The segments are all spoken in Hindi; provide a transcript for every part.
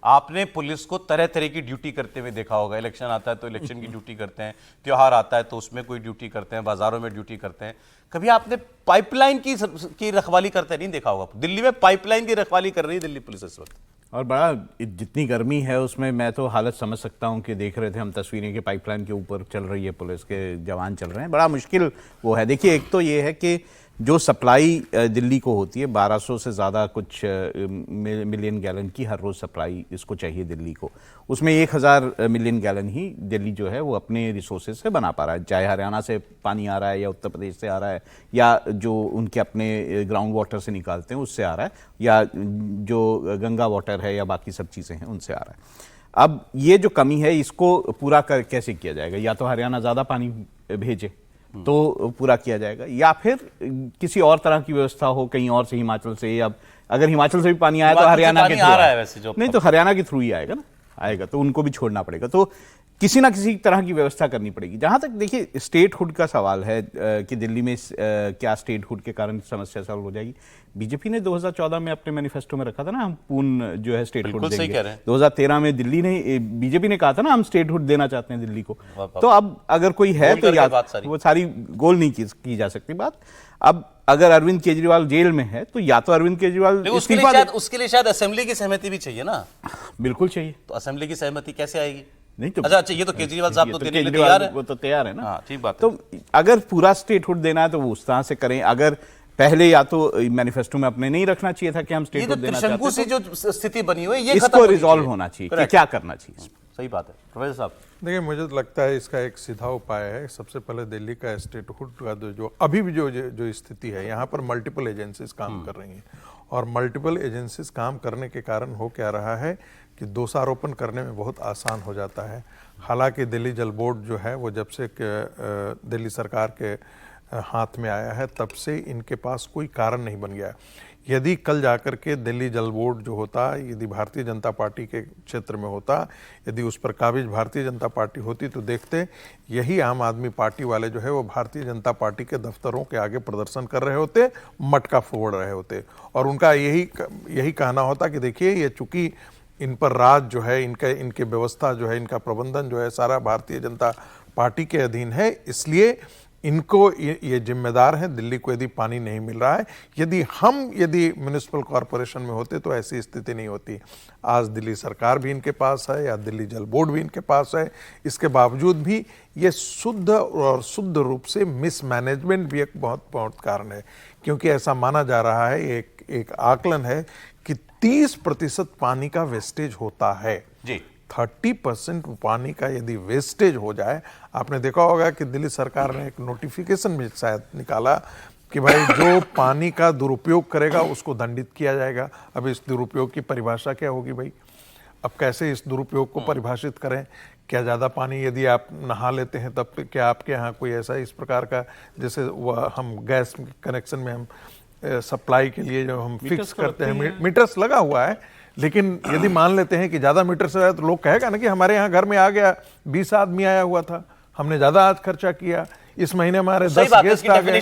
आपने पुलिस को तरह तरह की ड्यूटी करते हुए देखा होगा। इलेक्शन आता है तो इलेक्शन की ड्यूटी करते हैं, त्योहार आता है तो उसमें कोई ड्यूटी करते हैं, बाजारों में ड्यूटी करते हैं। कभी आपने पाइपलाइन की रखवाली करते नहीं देखा होगा। दिल्ली में पाइपलाइन की रखवाली कर रही है दिल्ली पुलिस इस वक्त। और बड़ा जितनी गर्मी है उसमें मैं तो हालत समझ सकता हूं कि देख रहे थे हम तस्वीरें कि पाइपलाइन के ऊपर चल रही है, पुलिस के जवान चल रहे हैं, बड़ा मुश्किल वो है। देखिए, एक तो ये है कि जो सप्लाई दिल्ली को होती है 1200 से ज़्यादा कुछ मिलियन गैलन की हर रोज़ सप्लाई इसको चाहिए दिल्ली को, उसमें 1000 मिलियन गैलन ही दिल्ली जो है वो अपने रिसोर्सेज से बना पा रहा है, चाहे हरियाणा से पानी आ रहा है या उत्तर प्रदेश से आ रहा है या जो उनके अपने ग्राउंड वाटर से निकालते हैं उससे आ रहा है या जो गंगा वाटर है या बाकी सब चीज़ें हैं उनसे आ रहा है। अब ये जो कमी है इसको पूरा कैसे किया जाएगा? या तो हरियाणा ज़्यादा पानी भेजे तो पूरा किया जाएगा, या फिर किसी और तरह की व्यवस्था हो कहीं और से, हिमाचल से। अब अगर हिमाचल से भी पानी आया तो हरियाणा के थ्रू आ रहा है वैसे, जो नहीं तो हरियाणा के थ्रू ही आएगा ना, आएगा तो उनको भी छोड़ना पड़ेगा। तो किसी ना किसी तरह की व्यवस्था करनी पड़ेगी। जहां तक देखिए स्टेटहुड का सवाल है कि दिल्ली में क्या स्टेटहुड के कारण समस्या सॉल्व हो जाएगी। बीजेपी ने 2014 में अपने मैनिफेस्टो में रखा था ना, हम पूर्ण जो है स्टेटहुड देंगे। 2013 में दिल्ली ने, बीजेपी ने कहा था ना हम स्टेटहुड देना चाहते हैं दिल्ली को। तो अब अगर कोई है तो या वो सारी गोल नहीं की जा सकती बात। अब अगर अरविंद केजरीवाल जेल में है तो या तो अरविंद केजरीवाल उसके लिए शायद असेंबली की सहमति भी चाहिए ना। बिल्कुल चाहिए। तो असेंबली की सहमति कैसे आएगी? नहीं तो अच्छा, ये तो केजरीवाल साहब तो देने के लिए तैयार है, वो तो तैयार है ना। हाँ, ठीक बात है। तो अगर पूरा स्टेटहुड देना है तो वो उस तरह से करें। अगर पहले या तो मैनिफेस्टो में अपने नहीं रखना चाहिए था कि हम स्टेटहुड देना चाहते हैं, से जो स्थिति बनी हुई है ये इसको रिजॉल्व होना चाहिए कि क्या करना चाहिए। सही बात है प्रोफेसर साहब। देखिए, मुझे तो लगता है इसका एक सीधा उपाय है। सबसे पहले दिल्ली का स्टेटहुड का जो अभी भी जो स्थिति है, यहाँ पर मल्टीपल एजेंसीज काम कर रही हैं और मल्टीपल एजेंसीज काम करने के कारण हो क्या रहा है कि दोषारोपण करने में बहुत आसान हो जाता है। हालांकि दिल्ली जल बोर्ड जो है वो जब से दिल्ली सरकार के हाथ में आया है तब से इनके पास कोई कारण नहीं बन गया। यदि कल जाकर के दिल्ली जल बोर्ड जो होता, यदि भारतीय जनता पार्टी के क्षेत्र में होता, यदि उस पर काबिज भारतीय जनता पार्टी होती तो देखते यही आम आदमी पार्टी वाले जो है वो भारतीय जनता पार्टी के दफ्तरों के आगे प्रदर्शन कर रहे होते, मटका फोड़ रहे होते और उनका यही कहना होता कि देखिए ये चूंकि इन पर राज जो है, इनके व्यवस्था जो है, इनका प्रबंधन जो है सारा भारतीय जनता पार्टी के अधीन है, इसलिए इनको ये जिम्मेदार है। दिल्ली को यदि पानी नहीं मिल रहा है, यदि म्युनिसिपल कॉरपोरेशन में होते तो ऐसी स्थिति नहीं होती। आज दिल्ली सरकार भी इनके पास है या दिल्ली जल बोर्ड भी इनके पास है, इसके बावजूद भी ये शुद्ध रूप से मिसमैनेजमेंट भी एक बहुत कारण है। क्योंकि ऐसा माना जा रहा है, एक आकलन है कि 30% पानी का वेस्टेज होता है जी। 30% पानी का यदि वेस्टेज हो जाए, आपने देखा होगा कि दिल्ली सरकार ने एक नोटिफिकेशन भी शायद निकाला कि भाई जो पानी का दुरुपयोग करेगा उसको दंडित किया जाएगा। अब इस दुरुपयोग की परिभाषा क्या होगी भाई? अब कैसे इस दुरुपयोग को परिभाषित करें? क्या ज़्यादा पानी यदि आप नहा लेते हैं तब क्या आपके यहाँ कोई ऐसा इस प्रकार का, जैसे वह हम गैस कनेक्शन में हम सप्लाई के लिए जो हम फिक्स करते हैं मीटर्स लगा हुआ है, लेकिन यदि मान लेते हैं कि ज़्यादा मीटर से तो लोग कहेगा ना कि हमारे यहाँ घर में आ गया 20 आदमी आया हुआ था, हमने ज़्यादा आज खर्चा किया, इस महीने हमारे 10 गेस्ट आ गए।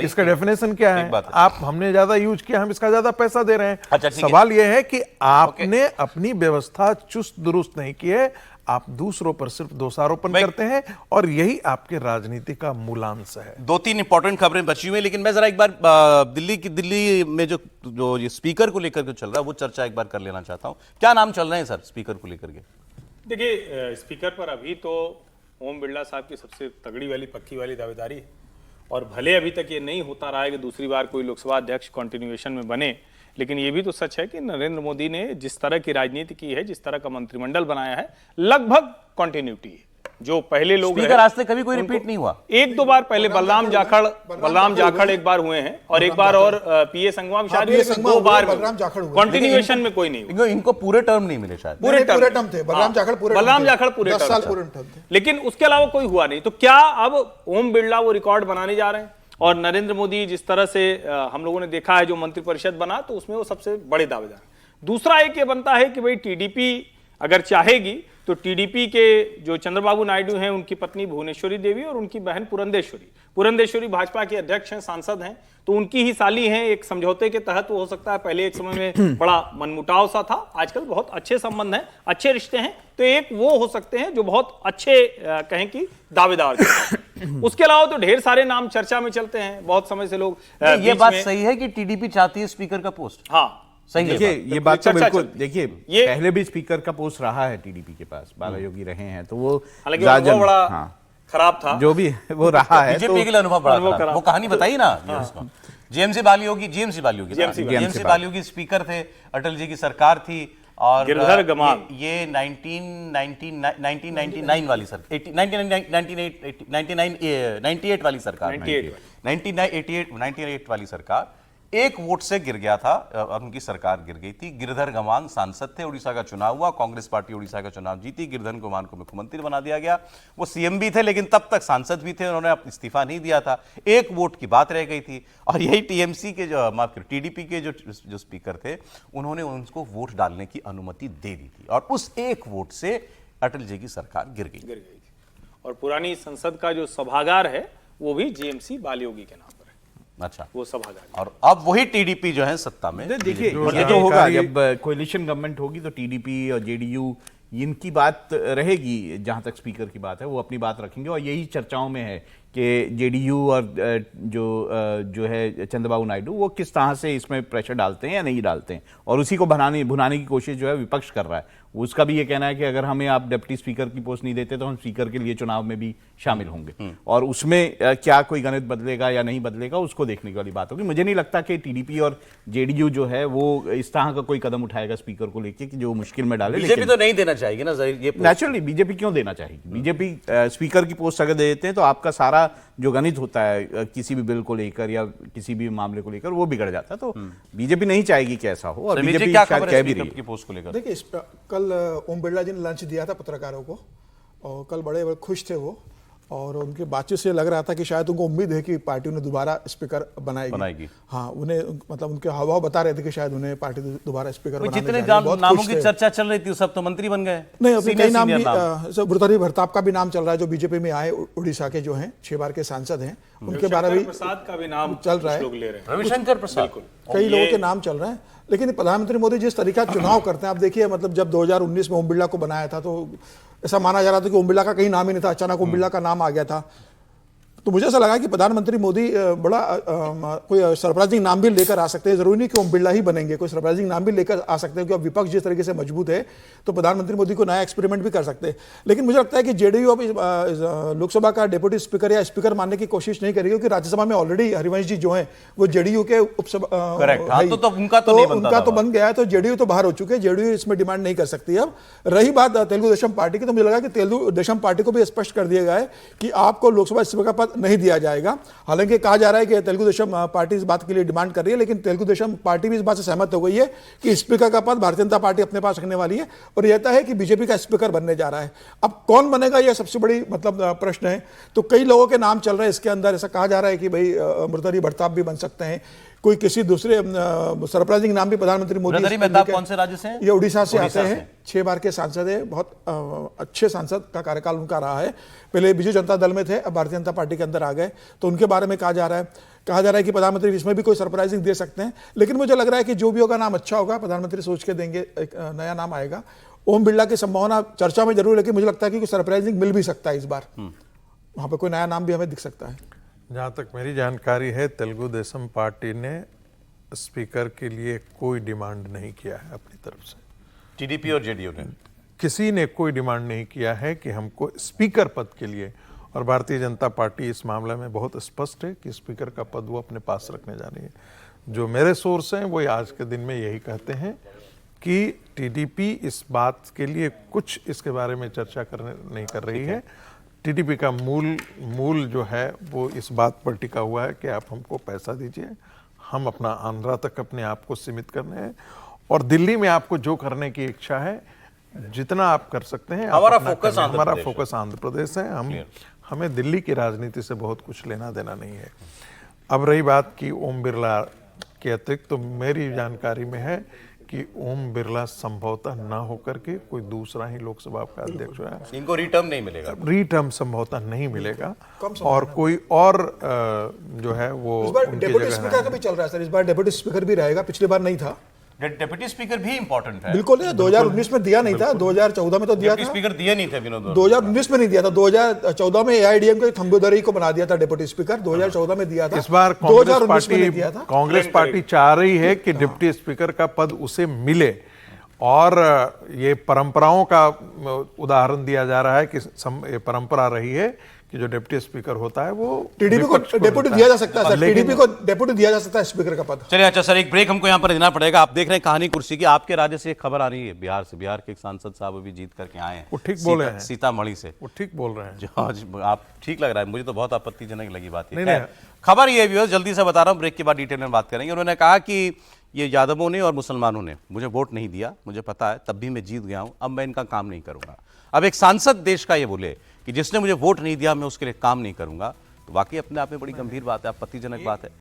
इसका डेफिनेशन क्या है? आप हमने ज़्यादा यूज किया, हम इसका ज़्यादा पैसा दे रहे हैं। अच्छा, सवाल यह है कि आपने अपनी व्यवस्था चुस्त दुरुस्त नहीं की है, आप दूसरों पर सिर्फ दोषारोपण करते हैं और यही आपके राजनीति का मूलांश है। 2-3 इंपॉर्टेंट खबरें बची हुई हैं, लेकिन मैं जरा एक बार दिल्ली में जो ये स्पीकर को लेकर के चल रहा है वो चर्चा एक बार कर लेना चाहता हूं। क्या नाम चल रहे हैं सर स्पीकर को लेकर के? देखिए, स्पीकर पर अभी तो ओम बिरला साहब की सबसे तगड़ी वाली पक्की वाली दावेदारी है और भले अभी तक ये नहीं होता रहा है कि दूसरी बार कोई लोकसभा अध्यक्ष कंटिन्यूएशन में बने, लेकिन ये भी तो सच है कि नरेंद्र मोदी ने जिस तरह की राजनीति की है, जिस तरह का मंत्रिमंडल बनाया है, लगभग कंटिन्यूटी है। जो पहले लोग स्पीकर आज तक कभी कोई रिपीट नहीं हुआ। 1-2 बार पहले बलराम जाखड़ एक बार हुए हैं और एक बार और पीए संगमा शायद 2 बार कंटिन्यूएशन में कोई नहीं हुआ। इनको पूरे टर्म नहीं मिले, शायद पूरे टर्म थे। बलराम जाखड़ पूरे 10 साल पूरे टर्म थे, लेकिन उसके अलावा कोई हुआ नहीं। तो क्या अब ओम बिरला वो रिकॉर्ड बनाने जा रहे हैं? और नरेंद्र मोदी जिस तरह से हम लोगों ने देखा है जो मंत्रिपरिषद बना, तो उसमें वो सबसे बड़े दावेदार। दूसरा एक ये बनता है कि भाई टीडीपी अगर चाहेगी तो टीडीपी के जो चंद्रबाबू नायडू हैं, उनकी पत्नी भुवनेश्वरी देवी और उनकी बहन पुरंदेश्वरी भाजपा के अध्यक्ष हैं, सांसद हैं, तो उनकी ही साली हैं। एक समझौते के तहत वो हो सकता है, पहले एक समय में बड़ा मनमुटाव सा था, आजकल बहुत अच्छे संबंध हैं, अच्छे रिश्ते हैं। तो एक वो हो सकते हैं जो बहुत अच्छे कहें कि दावेदार थे। उसके अलावा तो ढेर सारे नाम चर्चा में चलते हैं, बहुत समय से लोग ये बात सही है कि टीडीपी चाहती है स्पीकर का पोस्ट? हाँ सही है। देखिए ये बात तो चर्चा बिल्कुल, चलती है। देखिए ये- पहले भी स्पीकर का पोस्ट रहा है टीडीपी के पास, बालायोगी रहे हैं, तो वो हालांकि वो जाजन- बड़ा हाँ, खराब था। जो भी वो रहा है। बीजेपी के लिए अनुभव बड़ा अनुभव खराब। खराब। वो कहानी बताइए ना ये उसको। जीएमसी बालियोगी स्पीकर थे, अटल जी की सरकार थी, और गिरधर गमांग ये 1999 वाली सरकार, 1998 वाली सरकार, 1988 वाली सरकार एक वोट से गिर गया था, और उनकी सरकार गिर गई थी। गिरधर गमांग सांसद थे, उड़ीसा का चुनाव हुआ, कांग्रेस पार्टी उड़ीसा का चुनाव जीती, गिरधर गमांग को मुख्यमंत्री बना दिया गया। वो सीएम भी थे, लेकिन तब तक सांसद भी थे, उन्होंने इस्तीफा नहीं दिया था, एक वोट की बात रह गई थी। और यही टीएमसी के जो टीडीपी के जो स्पीकर थे, उन्होंने उनको वोट डालने की अनुमति दे दी थी, और उस एक वोट से अटल जी की सरकार गिर गई थी। और पुरानी संसद का जो सभागार है वो भी जीएमसी बालियोगी के नाम पर है। अच्छा, वो सभागार, और अब वही टीडीपी जो है सत्ता में। देखिए ये तो होगा, जब कोalition गवर्नमेंट होगी तो टीडीपी और जेडीयू इनकी बात रहेगी। जहां तक स्पीकर की बात है, वो अपनी बात रखेंगे, और यही चर्चाओं में है कि जेडीयू और जो है चंद्रबाबू नायडू, वो किस तरह से इसमें प्रेशर डालते हैं या नहीं डालते हैं, और उसी को भुनाने की कोशिश जो है विपक्ष कर रहा है। उसका भी ये कहना है कि अगर हमें आप डिप्टी स्पीकर की पोस्ट नहीं देते तो हम स्पीकर के लिए चुनाव में भी शामिल होंगे, और उसमें क्या कोई गणित बदलेगा या नहीं बदलेगा, उसको देखने वाली बात होगी। मुझे नहीं लगता कि टीडीपी और जेडीयू जो है वो इस तरह का कोई कदम उठाएगा स्पीकर को लेके कि जो मुश्किल में डाले। बीजेपी तो नहीं देना चाहेगी ना ये पोस्ट। नेचुरली बीजेपी क्यों देना चाहेगी? बीजेपी स्पीकर की पोस्ट अगर दे देते हैं तो आपका सारा जो गणित होता है किसी भी बिल को लेकर या किसी भी मामले को लेकर, वो बिगड़ जाता है। तो बीजेपी नहीं चाहेगी कि ऐसा हो, और बीजेपी क्या शायद खबर कह है भी स्पीकर रही की पोस्ट को लेकर? देखिए कल ओम बिरला जी ने लंच दिया था पत्रकारों को, और कल बड़े खुश थे वो, और उनकी बातचीत से लग रहा था कि शायद उनको उम्मीद है कि पार्टी उन्हें दोबारा स्पीकर बनाएगी। हाँ, उन्हें मतलब उनके हावभाव बता रहे थे कि शायद उन्हें पार्टी दोबारा स्पीकर बनाने जा जितने रही है। बहुत नामों खुश की थे। चर्चा चल रही थी, सब तो मंत्री बन गए। नहीं, अभी कई नाम भी, नाम। भर्तृहरि प्रताप का भी नाम चल रहा है, जो बीजेपी में आए, उड़ीसा के जो हैं 6 बार के सांसद हैं, उनके बारे में प्रसाद का भी नाम चल रहा है। लोग ले रहे हैं। रविशंकर प्रसाद, कई लोगों के नाम चल रहे हैं। लेकिन प्रधानमंत्री मोदी जिस तरीका चुनाव करते हैं, आप देखिए, मतलब जब 2019 में ओम बिरला को बनाया था तो ऐसा माना जा रहा था कि ओम बिरला का कहीं नाम ही नहीं था, अचानक ओम बिरला का नाम आ गया था। तो मुझे ऐसा लगा कि प्रधानमंत्री मोदी बड़ा कोई सरप्राइजिंग नाम भी लेकर आ सकते हैं। जरूरी नहीं कि ओम बिरला ही बनेंगे, कोई सरप्राइजिंग नाम भी लेकर आ सकते हैं, क्योंकि अब विपक्ष जिस तरीके से मजबूत है तो प्रधानमंत्री मोदी को नया एक्सपेरिमेंट भी कर सकते हैं। लेकिन मुझे लगता है कि जेडीयू अब लोकसभा का डिप्टी स्पीकर या स्पीकर मानने की कोशिश नहीं करेगी, क्योंकि राज्यसभा में ऑलरेडी हरिवंश जी जो हैं वो जेडीयू के करेक्ट। हाँ, तो उनका तो नहीं बनता उनका था। तो बन गया है, तो जेडीयू तो बाहर हो चुके हैं, जेडीयू इसमें डिमांड नहीं कर सकती। अब रही बात तेलुगु देशम पार्टी की, तो मुझे लगा कि तेलुगु देशम पार्टी को भी स्पष्ट कर दिया गया है कि आपको लोकसभा स्पीकर का पद नहीं दिया जाएगा। हालांकि कहा जा रहा है कि तेलुगु देशम पार्टी इस बात के लिए डिमांड कर रही है, लेकिन तेलुगु देशम पार्टी भी इस बात से सहमत हो गई है कि स्पीकर का पद भारतीय जनता पार्टी अपने पास रखने वाली है, और यह तय है कि बीजेपी का स्पीकर बनने जा रहा है। अब कौन बनेगा, यह सबसे बड़ी मतलब प्रश्न है। तो कई लोगों के नाम चल रहे हैं इसके अंदर। ऐसा कहा जा रहा है कि भाई भर्तृहरि प्रताप भी बन सकते हैं, कोई किसी दूसरे सरप्राइजिंग नाम भी प्रधानमंत्री मोदी। भर्तृहरि प्रताप कौन से राज्य से हैं? ये उड़ीसा से आते हैं, 6 बार के सांसद है, बहुत अच्छे सांसद का कार्यकाल उनका रहा है। पहले बीजू जनता दल में थे, अब भारतीय जनता पार्टी के अंदर आ गए। तो उनके बारे में कहा जा रहा है कि प्रधानमंत्री इसमें भी कोई सरप्राइजिंग दे सकते हैं। लेकिन मुझे लग रहा है कि जो भी होगा नाम अच्छा होगा, प्रधानमंत्री सोच के देंगे, एक नया नाम आएगा। ओम बिरला की संभावना चर्चा में जरूर, लेकिन मुझे लगता है कि सरप्राइजिंग मिल भी सकता है इस बार, वहां पर कोई नया नाम भी हमें दिख सकता है। जहाँ तक मेरी जानकारी है, तेलुगु देशम पार्टी ने स्पीकर के लिए कोई डिमांड नहीं किया है अपनी तरफ से। टीडीपी और जेडीयू ने किसी ने कोई डिमांड नहीं किया है कि हमको स्पीकर पद के लिए, और भारतीय जनता पार्टी इस मामले में बहुत स्पष्ट है कि स्पीकर का पद वो अपने पास रखने जा रही है। जो मेरे सोर्स हैं वो आज के दिन में यही कहते हैं कि टीडीपी इस बात के लिए कुछ इसके बारे में चर्चा नहीं कर रही है। टीडीपी का मूल जो है वो इस बात पर टिका हुआ है कि आप हमको पैसा दीजिए, हम अपना आंध्रा तक अपने आप को सीमित करने हैं, और दिल्ली में आपको जो करने की इच्छा है जितना आप कर सकते हैं। हमारा फोकस आंध्र प्रदेश है। हमें दिल्ली की राजनीति से बहुत कुछ लेना देना नहीं है। अब रही बात कि ओम बिरला के अतिरिक्त, तो मेरी जानकारी में है कि ओम बिरला संभवतः ना होकर के कोई दूसरा ही लोकसभा का अध्यक्ष है। इनको रिटर्न नहीं मिलेगा, रीटर्म संभवतः नहीं मिलेगा और कोई और जो है वो इस बार उनकी डेप्यूटी जगह स्पीकर का भी चल रहा है सर, इस बार डेप्यूटी स्पीकर भी रहेगा, पिछली बार नहीं था। डेप्यूटी स्पीकर भी इंपॉर्टेंट है। बिल्कुल है, 2019 में दिया नहीं था, 2014 में तो दिया डेप्यूटी था, स्पीकर दिए नहीं थे विनोद। 2019 में नहीं दिया था, 2014 में एआईडीएम के थम्बुदरी को बना दिया था डेप्यूटी स्पीकर, 2014 में दिया था। इस बार 2019 में नहीं दिया था। कांग्रेस पार्टी चाह रही है कि डिप्टी स्पीकर का पद उसे मिले और ये परंपराओं का उदाहरण दिया जा रहा है कि ये परंपरा रही है कि जो डिप्टी स्पीकर होता है वो टीडीपी को विपक्ष डेप्यूटी मिलता दिया जा सकता है सर, लेकिन टीडीपी को डेप्यूटी दिया जा सकता है स्पीकर का पद। चलिए अच्छा सर, एक ब्रेक हमको यहाँ पर देना पड़ेगा। आप देख रहे हैं कहानी कुर्सी की। आपके राज्य से एक खबर आ रही है बिहार से, बिहार के एक सांसद साहब अभी जीत करके आए हैं, वो ठीक बोले हैं। सीतामढ़ी से। वो ठीक बोल रहे हैं। जो आज आप ठीक लग रहा है, मुझे तो बहुत आपत्तिजनक लगी बात नहीं, है। नहीं। खबर ये भी जल्दी से बता रहा हूँ, ब्रेक के बाद डिटेल में बात करेंगे। उन्होंने कहा कि ये यादवों ने और मुसलमानों ने मुझे वोट नहीं दिया, मुझे पता है, तब भी मैं जीत गया हूं, अब मैं इनका काम नहीं करूंगा। अब एक सांसद देश का ये बोले कि जिसने मुझे वोट नहीं दिया मैं उसके लिए काम नहीं करूंगा, तो वाकई अपने आप में बड़ी गंभीर बात है, आपत्तिजनक बात है।